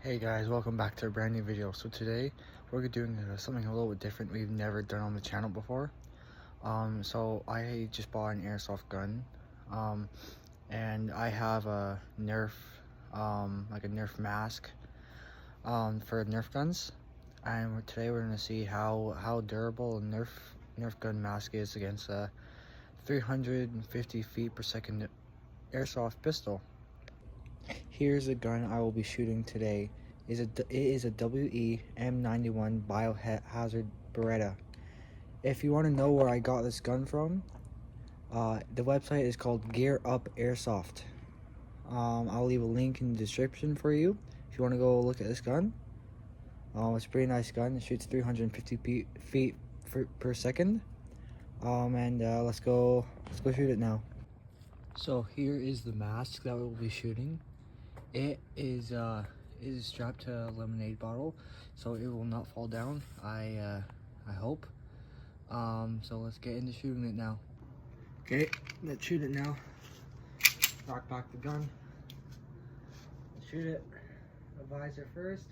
Hey guys, welcome back to a brand new video. So today we're doing something a little bit different we've never done on the channel before. So I just bought an airsoft gun, and I have a Nerf, like a Nerf mask, for Nerf guns. And today we're gonna see how durable a Nerf gun mask is against a 350 feet per second airsoft pistol. Here's the gun I will be shooting today. It is a WE-M91 Biohazard Beretta. If you want to know where I got this gun from, the website is called Gear Up Airsoft. I'll leave a link in the description for you if you want to go look at this gun. It's a pretty nice gun. It shoots 350 feet per second. Let's go shoot it now. So here is the mask that we'll be shooting. It is strapped to a lemonade bottle, so it will not fall down. I hope. So let's get into shooting it now. Okay, let's shoot it now. Back the gun. Let's shoot it. The visor first.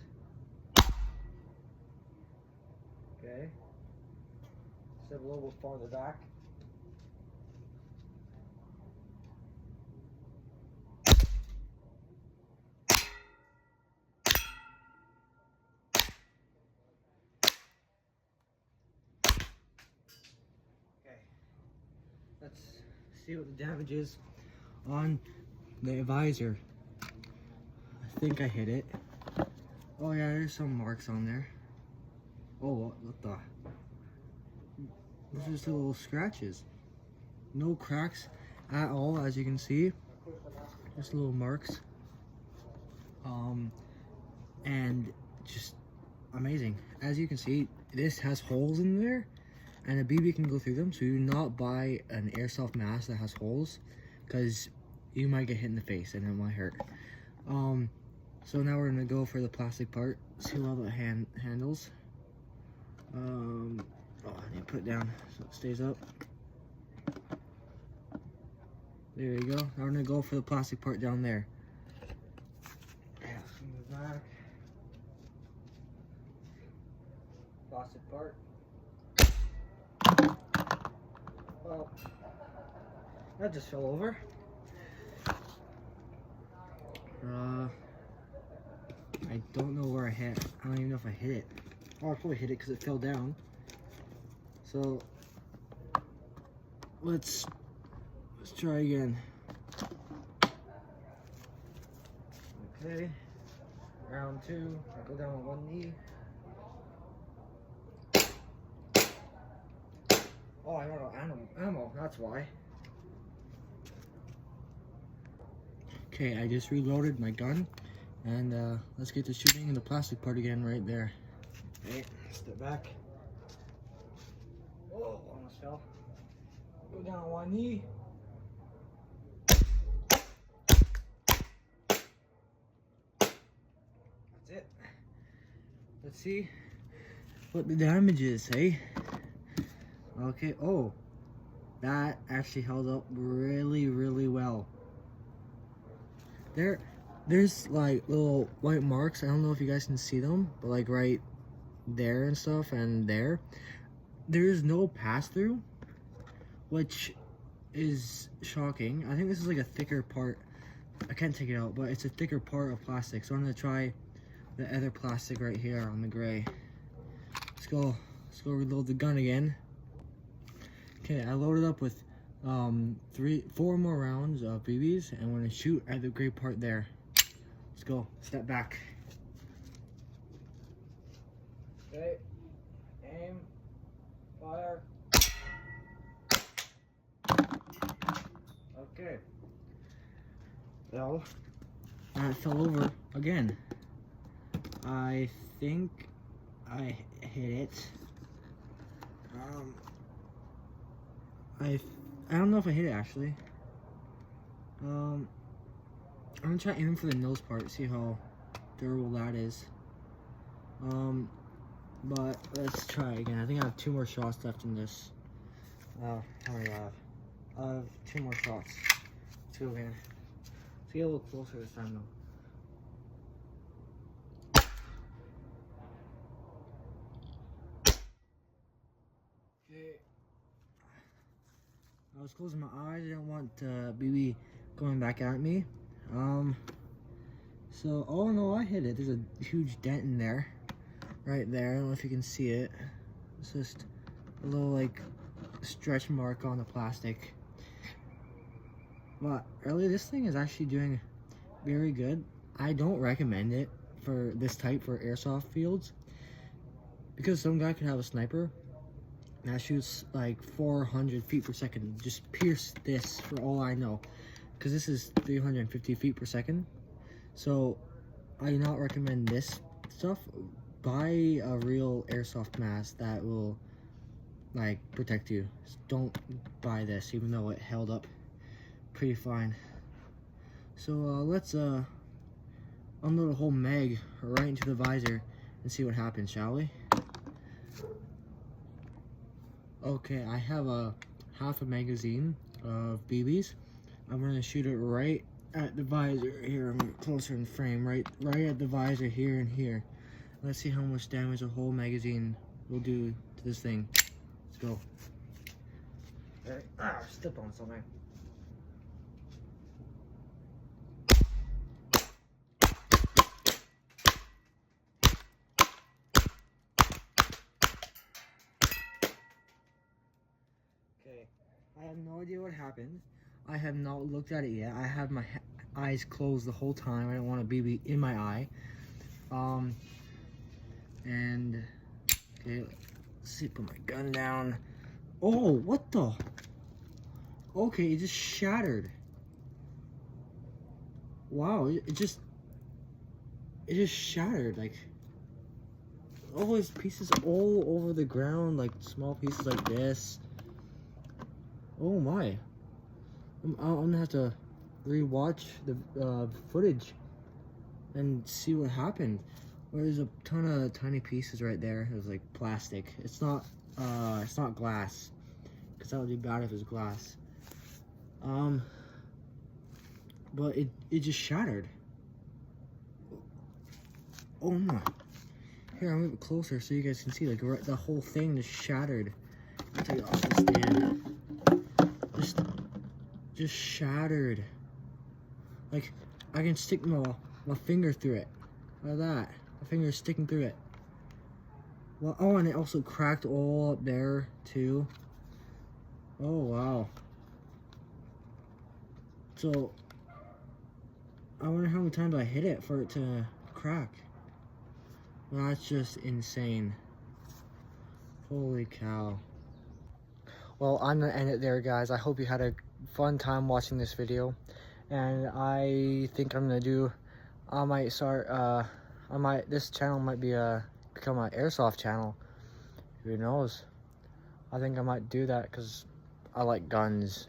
Okay. Step a little bit farther back. Let's see what the damage is on the visor. I think I hit it. Oh yeah, there's some marks on there. Oh, what the? Those are just little scratches. No cracks at all, as you can see. Just little marks. And just amazing. As you can see, this has holes in there, and a BB can go through them, so do not buy an airsoft mask that has holes, because you might get hit in the face and it might hurt. So now we're gonna go for the plastic part. See how the handles. Oh, I need to put it down so it stays up. There you go. Now we're gonna go for the plastic part down there. Move back. Plastic part. Well, that just fell over. I don't know where I hit. I don't even know if I hit it. Oh, I probably hit it because it fell down. So let's try again. Okay, round two. I go down on one knee. Oh, I don't know, ammo, that's why. Okay, I just reloaded my gun, and let's get to shooting in the plastic part again right there. Okay, step back. Oh, almost fell. Go down on one knee. That's it. Let's see what the damage is, hey? Okay, oh, that actually held up really well. There's like little white marks. I don't know if you guys can see them, but like right there and stuff, and there's no pass-through, which is shocking. I think this is like a thicker part. I can't take it out, but it's a thicker part of plastic. So I'm gonna try the other plastic right here on the gray. Let's go reload the gun again. Okay, I loaded up with 4 more rounds of BBs, and I'm gonna shoot at the gray part there. Let's go. Step back. Okay. Aim. Fire. Okay. Well, it fell over again. I think I hit it. I don't know if I hit it actually. I'm gonna try aiming for the nose part, see how durable that is. But let's try again. I think I have 2 more shots left in this. How many do I have? I have 2 more shots. Let's go again. Let's get a little closer this time though. Okay. I was closing my eyes. I didn't want BB going back at me. So, oh no, I hit it. There's a huge dent in there. Right there. I don't know if you can see it. It's just a little, like, stretch mark on the plastic. But really, this thing is actually doing very good. I don't recommend it for this type for airsoft fields, because some guy could have a sniper that shoots like 400 feet per second, just pierce this for all I know, because this is 350 feet per second. So I do not recommend this stuff. Buy a real airsoft mask that will like protect you. Don't buy this, even though it held up pretty fine. So let's unload a whole mag right into the visor and see what happens, shall we? Okay, I have a half a magazine of BBs. I'm gonna shoot it right at the visor here. I'm closer in frame, right at the visor here and here. Let's see how much damage a whole magazine will do to this thing. Let's go. Okay. Step on something. Okay, I have no idea what happened. I have not looked at it yet. I have my eyes closed the whole time. I don't want a BB in my eye. And okay, let's see. Put my gun down. Oh, what the? Okay, it just shattered. Wow, it just shattered. Like all these pieces all over the ground, like small pieces like this. Oh my. I'm gonna have to re-watch the footage and see what happened. There's a ton of tiny pieces right there. It was like plastic. It's not glass, because that would be bad if it was glass. But it just shattered. Oh my. Here, I'll move it closer so you guys can see. Like the whole thing just shattered. I'll take it off the stand. Just shattered. Like I can stick my finger through it. Like that. My finger is sticking through it. Well, oh, and it also cracked all up there too. Oh wow. So I wonder how many times I hit it for it to crack. That's just insane. Holy cow. Well, I'm gonna end it there, guys. I hope you had a fun time watching this video, and I think I'm gonna do, I might start, this channel might be become an airsoft channel. Who knows? I think I might do that because I like guns.